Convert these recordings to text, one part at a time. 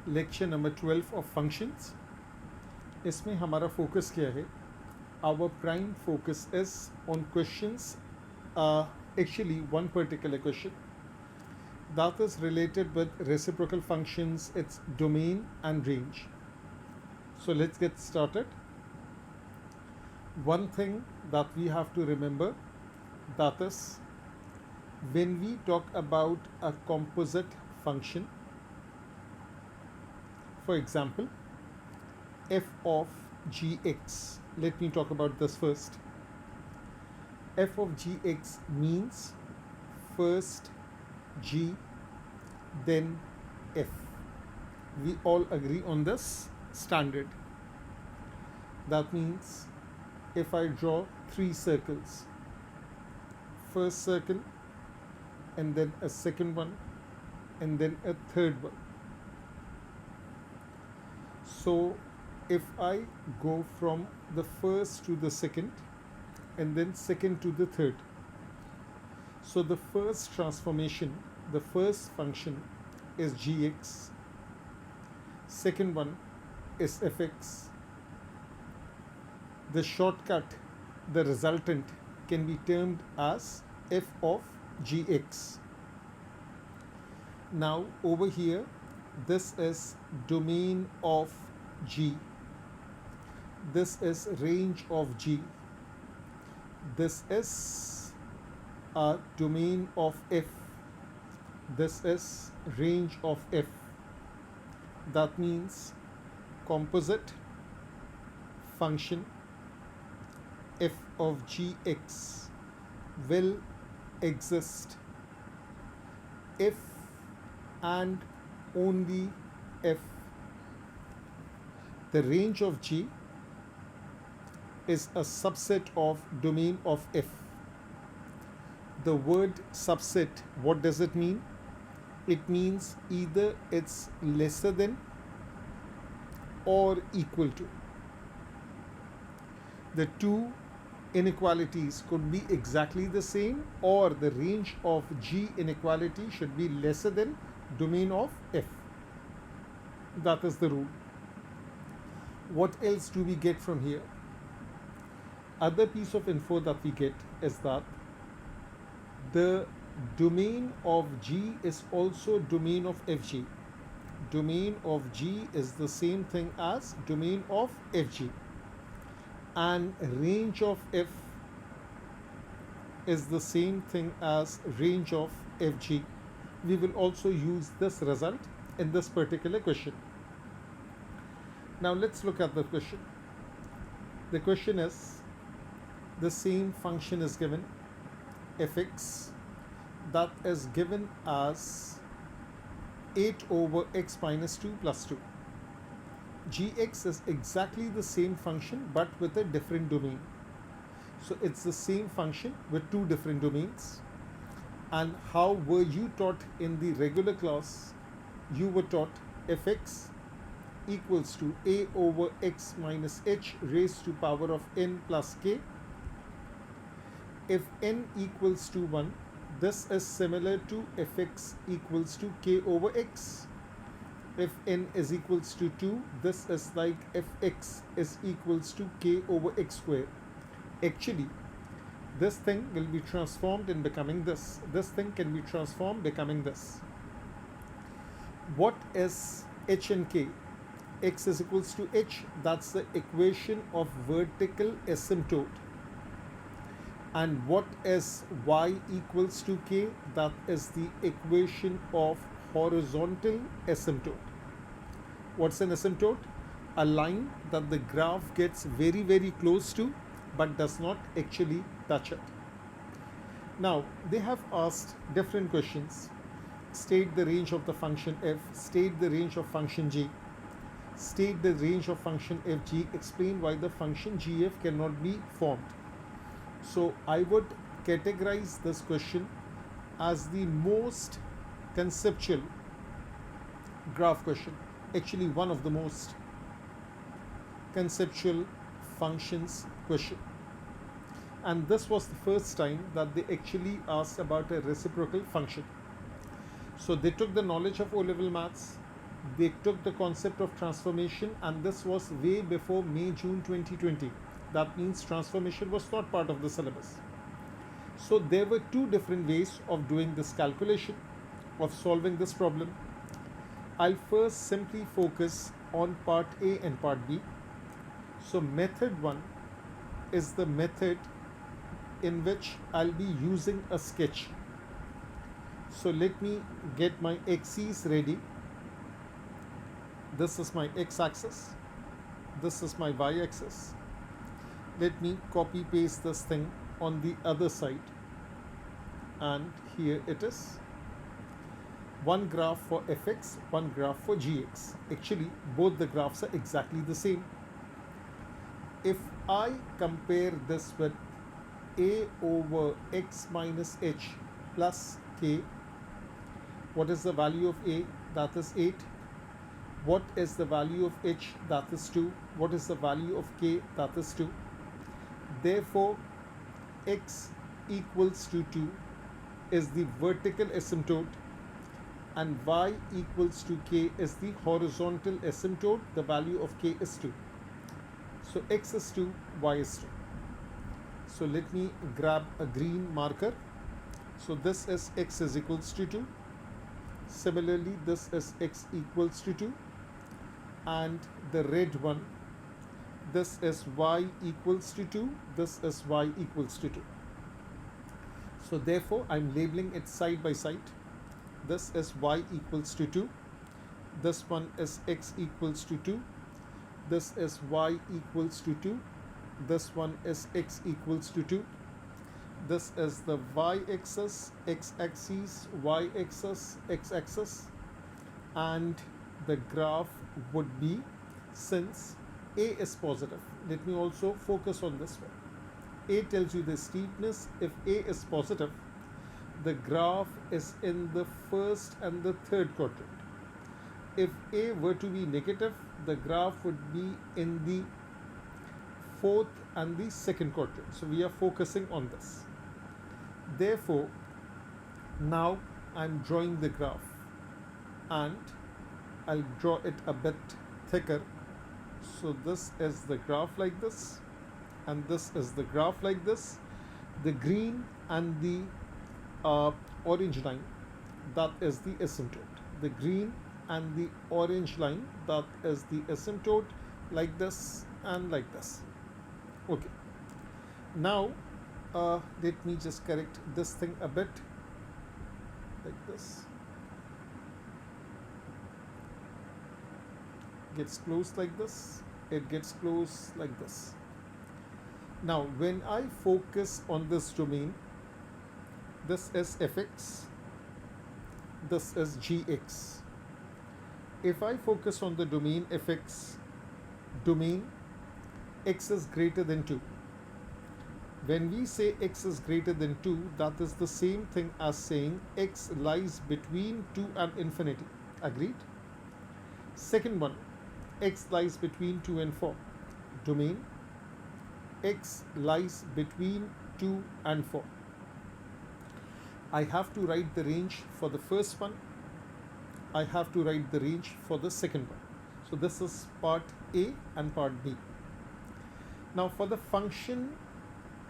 Lecture number 12 of functions. इसमें हमारा focus क्या है? Our prime focus is on questions, actually one particular question that is related with reciprocal functions, its domain and range. So let's get started. One thing that we have to remember, that is, when we talk about a composite function, for example, f of gx. Let me talk about this first. F of gx means first g, then f. We all agree on this standard. That means if I draw three circles, first circle, and then a second one, and then a third one. So if I go from the first to the second, and then second to the third, so the first transformation, the first function is gx, second one is fx. The shortcut, the resultant, can be termed as f of gx. Now over here, this is domain of g, this is range of g, this is a domain of f, this is range of f. That means composite function f of gx will exist if and only if the range of g is a subset of domain of f. The word subset, what does it mean? It means either it's lesser than or equal to. The two inequalities could be exactly the same, or the range of g inequality should be lesser than domain of f. That is the rule. What else do we get from here? Other piece of info that we get is that the domain of g is also domain of fg. Domain of g is the same thing as domain of fg, and range of f is the same thing as range of fg. We will also use this result in this particular question. Now let's look at the question. The question is, the same function is given, fx, that is given as 8 over x minus 2 plus 2. Gx is exactly the same function but with a different domain. So it's the same function with two different domains. And how were you taught in the regular class? You were taught fx equals to a over x minus h raised to power of n plus k. If n equals to 1, this is similar to fx equals to k over x. If n is equals to 2, this is like fx is equals to k over x square. Actually, this thing will be transformed in becoming this. This thing can be transformed becoming this. What is h and k? X is equals to h, that's the equation of vertical asymptote. And what is y equals to k? That is the equation of horizontal asymptote. What's an asymptote? A line that the graph gets very, very close to but does not actually touch it. Now, they have asked different questions. State the range of the function f, state the range of function g, state the range of function fg, explain why the function gf cannot be formed. So I would categorize this question as the most conceptual graph question. Actually, one of the most conceptual functions question. And this was the first time that they actually asked about a reciprocal function. So they took the knowledge of O-level maths, They took the concept of transformation, and this was way before May June 2020. That means transformation was not part of the syllabus. So there were two different ways of doing this calculation, of solving this problem. I'll first simply focus on part A and part B. So method 1 is the method in which I'll be using a sketch. So let me get my axes ready. This is my x-axis. This is my y-axis. Let me copy paste this thing on the other side. And here it is. One graph for fx, one graph for gx. Actually, both the graphs are exactly the same. If I compare this with a over x minus h plus k, what is the value of a? That is 8. What is the value of h? That is 2. What is the value of k? That is 2. Therefore, x equals to 2 is the vertical asymptote, and y equals to k is the horizontal asymptote. The value of k is 2. So x is 2, y is 2. So let me grab a green marker. So this is x is equals to 2. Similarly, this is x equals to 2. And the red one, this is y equals to 2. This is y equals to 2. So therefore, I'm labeling it side by side. This is y equals to 2. This one is x equals to 2. This is y equals to 2. This one is x equals to 2. This is the y-axis, x-axis, y-axis, x-axis. And the graph would be, since A is positive, let me also focus on this one. A tells you the steepness. If A is positive, the graph is in the first and the third quadrant. If A were to be negative, the graph would be in the fourth and the second quadrant. So we are focusing on this. Therefore, now I'm drawing the graph, and I'll draw it a bit thicker. So this is the graph like this, and this is the graph like this. The green and the orange line, that is the asymptote. The green and the orange line, that is the asymptote, like this and like this. Okay. Now let me just correct this thing a bit, like this. Gets close like this. It gets close like this. Now when I focus on this domain, this is fx, this is gx. If I focus on the domain fx, domain x is greater than 2. When we say x is greater than 2, that is the same thing as saying x lies between 2 and infinity. Agreed? Second one, x lies between 2 and 4. Domain x lies between 2 and 4. I have to write the range for the first one. I have to write the range for the second one. So this is part A and part B. Now for the function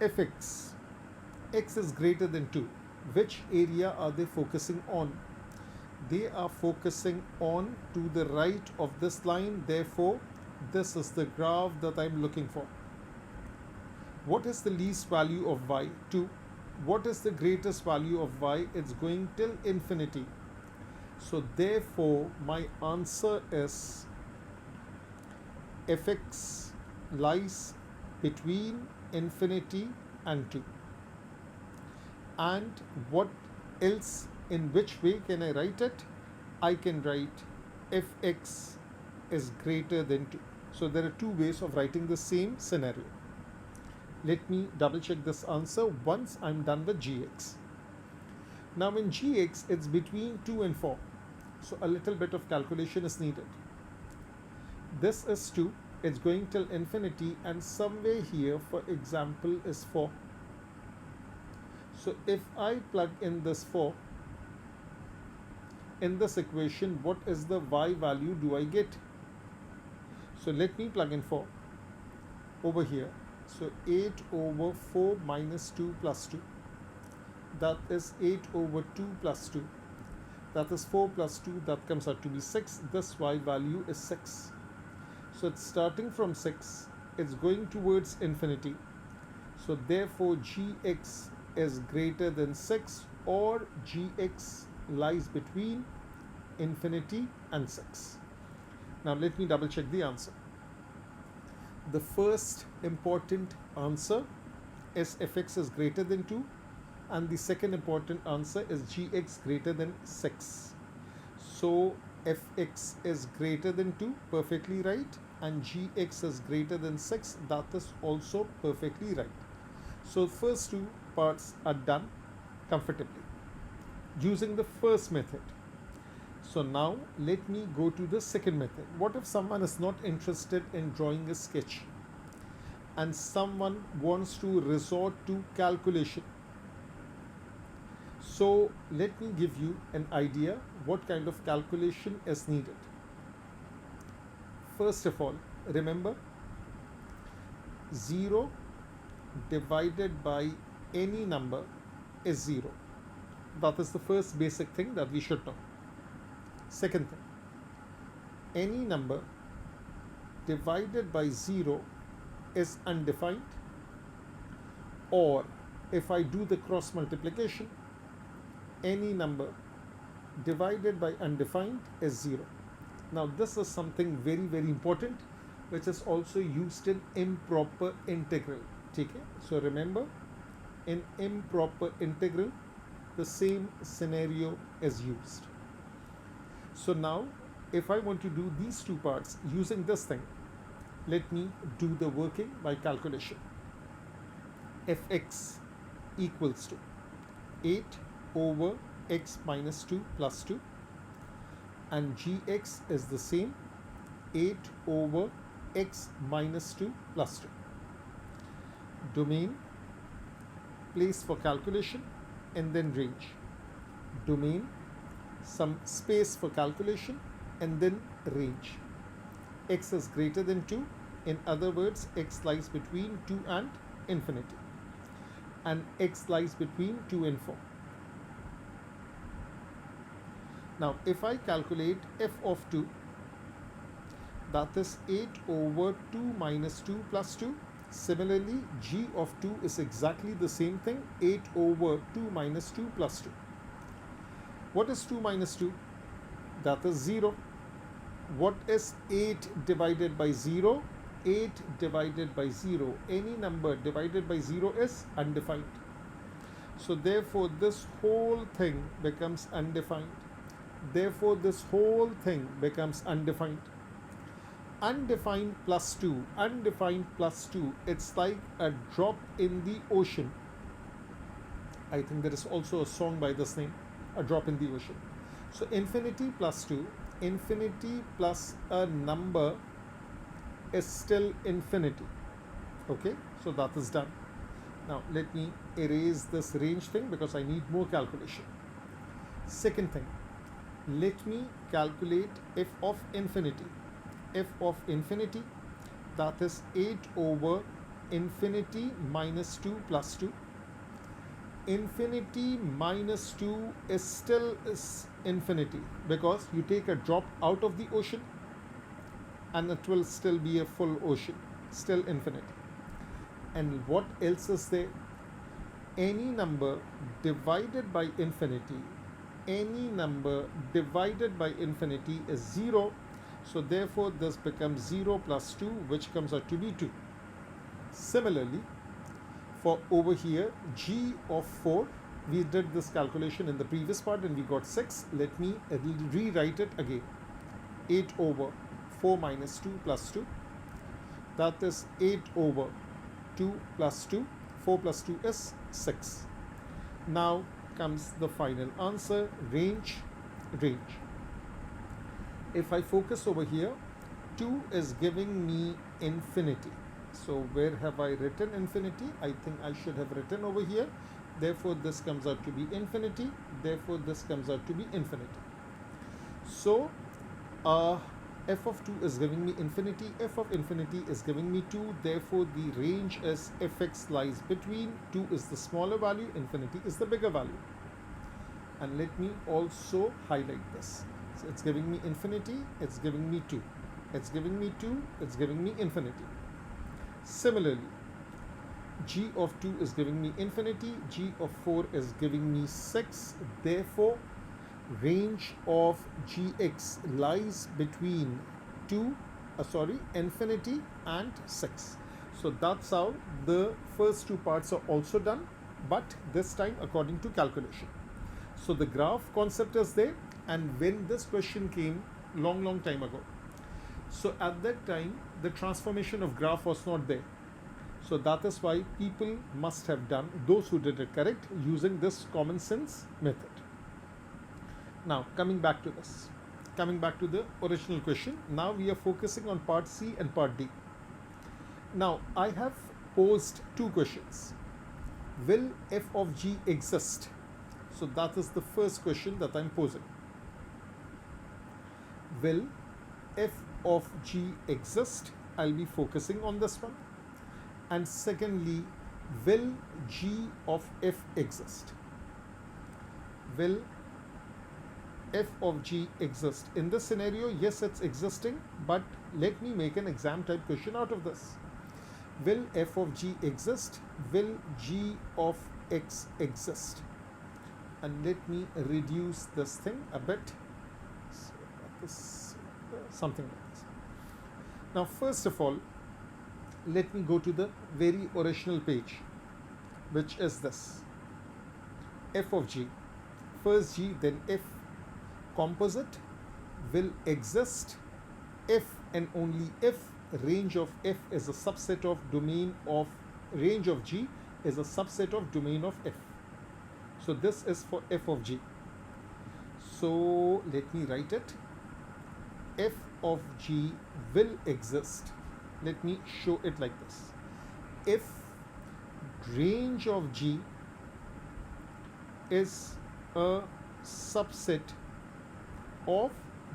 fx, x is greater than 2. Which area are they focusing on? They are focusing on to the right of this line. Therefore, this is the graph that I'm looking for. What is the least value of y? 2. What is the greatest value of y? It's going till infinity. So therefore, my answer is fx lies between infinity and 2. And what else, in which way can I write it? I can write fx is greater than 2. So there are two ways of writing the same scenario. Let me double check this answer once I'm done with gx. Now in gx, it's between 2 and 4. So a little bit of calculation is needed. This is 2. It's going till infinity, and somewhere here, for example, is 4. So if I plug in this 4, in this equation, what is the y value do I get? So let me plug in 4 over here. So 8 over 4 minus 2 plus 2. That is 8 over 2 plus 2. That is 4 plus 2. That comes out to be 6. This y value is 6. So it's starting from 6. It's going towards infinity. So therefore gx is greater than 6, or gx lies between infinity and 6. Now let me double check the answer. The first important answer is fx is greater than 2, and the second important answer is gx greater than 6. So fx is greater than 2, perfectly right, and gx is greater than 6, that is also perfectly right. So first two parts are done comfortably using the first method. So now let me go to the second method. What if someone is not interested in drawing a sketch and someone wants to resort to calculation? So let me give you an idea what kind of calculation is needed. First of all, remember 0 divided by any number is 0. That is the first basic thing that we should know. Second thing, any number divided by 0 is undefined, or if I do the cross multiplication, any number divided by undefined is 0. Now this is something very, very important, which is also used in improper integral. Okay? So remember, in improper integral, the same scenario is used. So now, if I want to do these two parts using this thing, let me do the working by calculation. Fx equals to 8 over x minus 2 plus 2, and gx is the same, 8 over x minus 2 plus 2. Domain, place for calculation, and then range. Domain, some space for calculation, and then range. X is greater than 2. In other words, x lies between 2 and infinity, and x lies between 2 and 4. Now if I calculate f of 2, that is 8 over 2 minus 2 plus 2. Similarly, g of 2 is exactly the same thing, 8 over 2 minus 2 plus 2. What is 2 minus 2? That is 0. What is 8 divided by 0? 8 divided by 0. Any number divided by 0 is undefined. So therefore this whole thing becomes undefined. Therefore this whole thing becomes undefined. Undefined plus 2, undefined plus 2, it's like a drop in the ocean. I think there is also a song by this name, A Drop in the Ocean. So infinity plus 2, infinity plus a number is still infinity. Okay, so that is done. Now let me erase this range thing because I need more calculation. Second thing, let me calculate f of infinity. F of infinity, that is 8 over infinity minus 2 plus 2. Infinity minus 2 is still infinity because you take a drop out of the ocean and it will still be a full ocean, still infinity. And what else is there? Any number divided by infinity, any number divided by infinity is 0. So therefore this becomes 0 plus 2, which comes out to be 2. Similarly, for over here, g of 4, we did this calculation in the previous part and we got 6. Let me rewrite it again. 8 over 4 minus 2 plus 2. That is 8 over 2 plus 2. 4 plus 2 is 6. Now comes the final answer, range. If I focus over here, 2 is giving me infinity. So where have I written infinity? I think I should have written over here. Therefore this comes out to be infinity. Therefore this comes out to be infinity. So uh, f of 2 is giving me infinity, f of infinity is giving me 2, therefore the range is fx lies between 2 is the smaller value, infinity is the bigger value. And let me also highlight this. So it's giving me infinity, it's giving me 2, it's giving me 2, it's giving me infinity. Similarly, g of 2 is giving me infinity, g of 4 is giving me 6, therefore range of gx lies between infinity and 6. So that's how the first two parts are also done, but this time according to calculation. So the graph concept is there, and when this question came long time ago, so at that time the transformation of graph was not there. So that is why people must have done, those who did it correct, using this common sense method. Now coming back to this, coming back to the original question, now we are focusing on part C and part D. Now I have posed two questions. Will f of g exist? So that is the first question that I'm posing. Will f of g exist? I'll be focusing on this one. And secondly, will g of f exist? Will f of g exist? In this scenario, yes, it's existing, but let me make an exam type question out of this. Will f of g exist? Will g of x exist? And let me reduce this thing a bit. So this, something like this. Now, first of all, let me go to the very original page, which is this. F of g, first g, then f, composite, will exist if and only if range of f is a subset of domain of range of g is a subset of domain of f. So this is for f of g. So let me write it. F of g will exist. Let me show it like this. If range of g is a subset of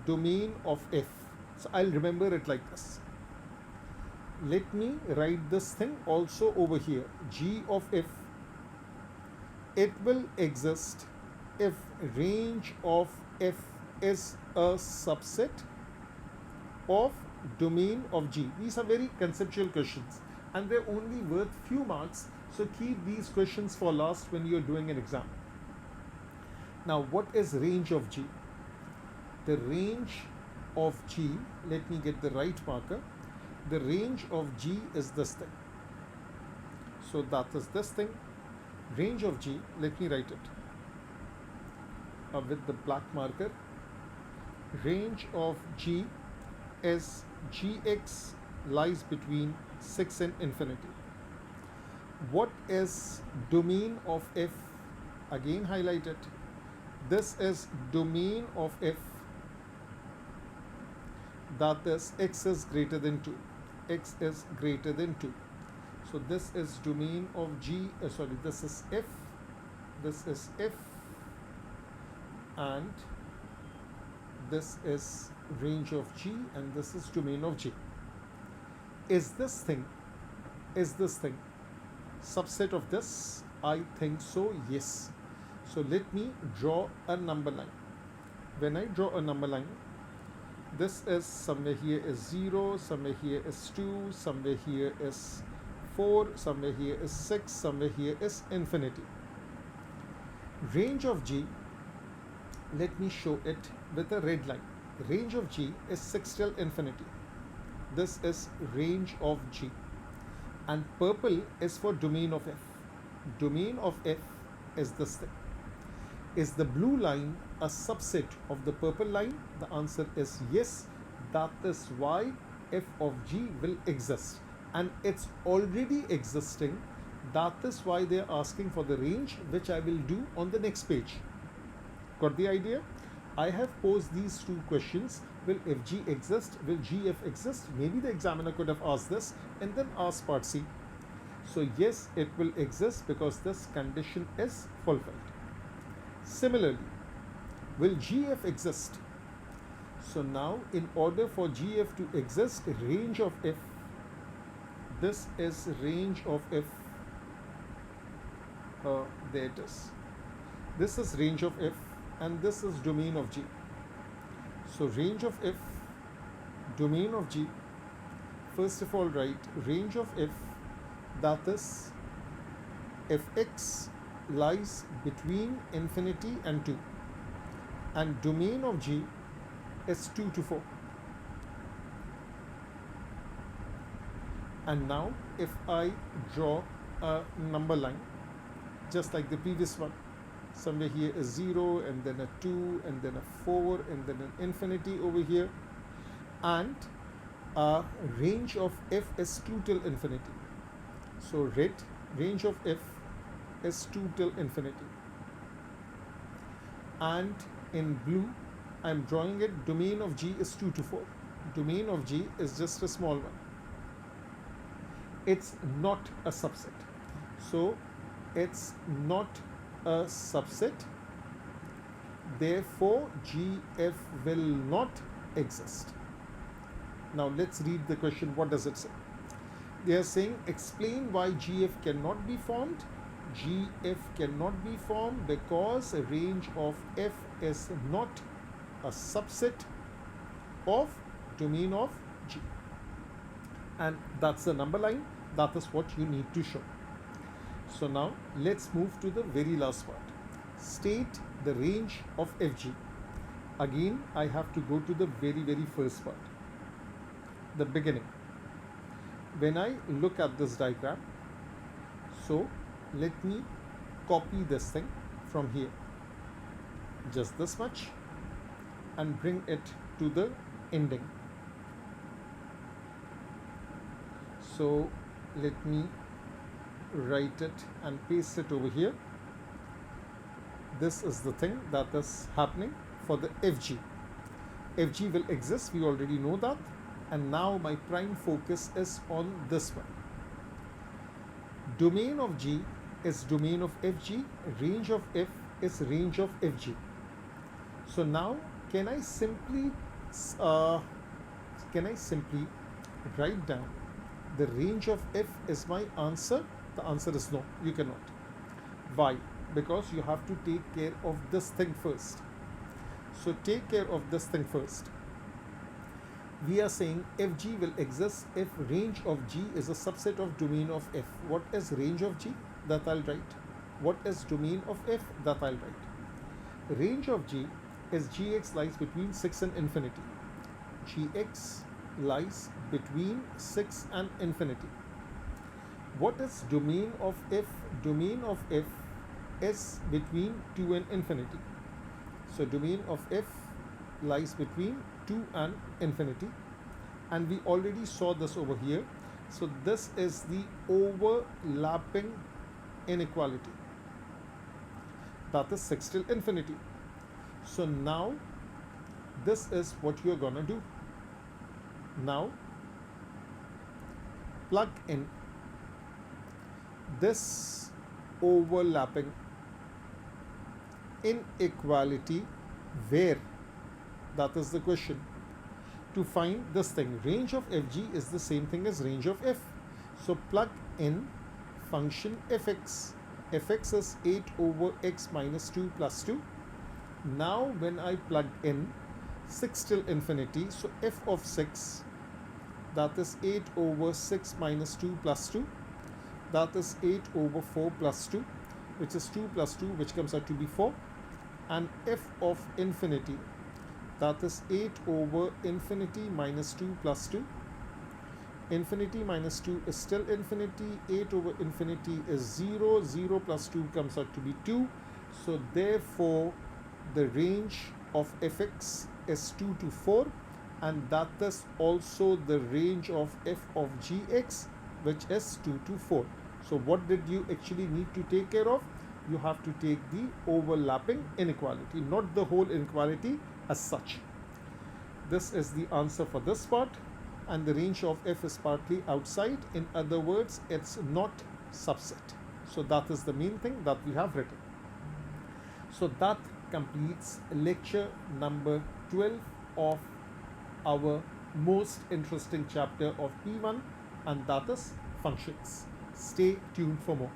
domain of f. So I'll remember it like this. Let me write this thing also over here. G of f, it will exist if range of f is a subset of domain of g. These are very conceptual questions and they're only worth few marks, so keep these questions for last when you're doing an exam. Now, what is range of g? The range of g, let me get the right marker. The range of g is this thing. So that is this thing. Range of g, let me write it with the black marker. Range of g is gx lies between 6 and infinity. What is domain of f? Again highlight it. This is domain of f, that is x is greater than 2. X is greater than 2. So this is domain of g, this is f, this is f, and this is range of g, and this is domain of g. Is this thing subset of this? I think so, yes. So let me draw a number line. When I draw a number line, this is somewhere here is 0, somewhere here is 2, somewhere here is 4, somewhere here is 6, somewhere here is infinity. Range of g, let me show it with a red line. Range of g is 6 till infinity. This is range of g. And purple is for domain of f. Domain of f is this thing. Is the blue line a subset of the purple line? The answer is yes. That is why f of g will exist. And it's already existing. That is why they are asking for the range, which I will do on the next page. Got the idea? I have posed these two questions. Will fg exist? Will gf exist? Maybe the examiner could have asked this and then asked part C. So yes, it will exist because this condition is fulfilled. Similarly, will gf exist? So now in order for GF to exist, range of F, this is range of F, there it is. This is range of F and this is domain of G. So range of F, domain of G, first of all write range of F, that is Fx lies between infinity and 2, and domain of G is 2 to 4. And now if I draw a number line just like the previous one, somewhere here is 0 and then a 2 and then a 4 and then an infinity over here, and range of F is 2 till infinity. So red, range of F is 2 till infinity, and in blue I'm drawing it, domain of G is 2 to 4. Domain of G is just a small one, it's not a subset, so it's not a subset, therefore GF will not exist. Now let's read the question. What does it say? They are saying explain why GF cannot be formed. GF cannot be formed because a range of F is not a subset of domain of G, and that's the number line. That is what you need to show. So now let's move to the very last part. State the range of FG. Again I have to go to the very first part, the beginning. When I look at this diagram, so let me copy this thing from here, just this much, and bring it to the ending. So let me write it and paste it over here. This is the thing that is happening for the FG. FG will exist, we already know that, and now my prime focus is on this one. Domain of G is domain of FG, range of F is range of FG. So now can I simply write down the range of F is my answer? The answer is no, you cannot. Why? Because you have to take care of this thing first. So take care of this thing first. We are saying FG will exist if range of G is a subset of domain of F. What is range of G? That I'll write. What is domain of F? That I'll write. Range of G is Gx lies between 6 and infinity. Gx lies between 6 and infinity. What is domain of F? Domain of F is between 2 and infinity. So domain of F lies between 2 and infinity, and we already saw this over here. So this is the overlapping inequality, that is 6 till infinity. So now this is what you're gonna do. Now plug in this overlapping inequality where? That is the question. To find this thing, range of FG is the same thing as range of F. So plug in function fx. Fx is 8 over x minus 2 plus 2. Now when I plug in 6 till infinity, so f of 6, that is 8 over 6 minus 2 plus 2, that is 8 over 4 plus 2, which is 2 plus 2, which comes out to be 4, and f of infinity, that is 8 over infinity minus 2 plus 2. Infinity minus 2 is still infinity, 8 over infinity is 0, 0 plus 2 comes out to be 2. So therefore the range of fx is 2 to 4, and that is also the range of f of gx, which is 2 to 4. So what did you actually need to take care of? You have to take the overlapping inequality, not the whole inequality as such. This is the answer for this part, and the range of f is partly outside. In other words, it's not subset. So that is the main thing that we have written. So that completes lecture number 12 of our most interesting chapter of P1, and that is functions. Stay tuned for more.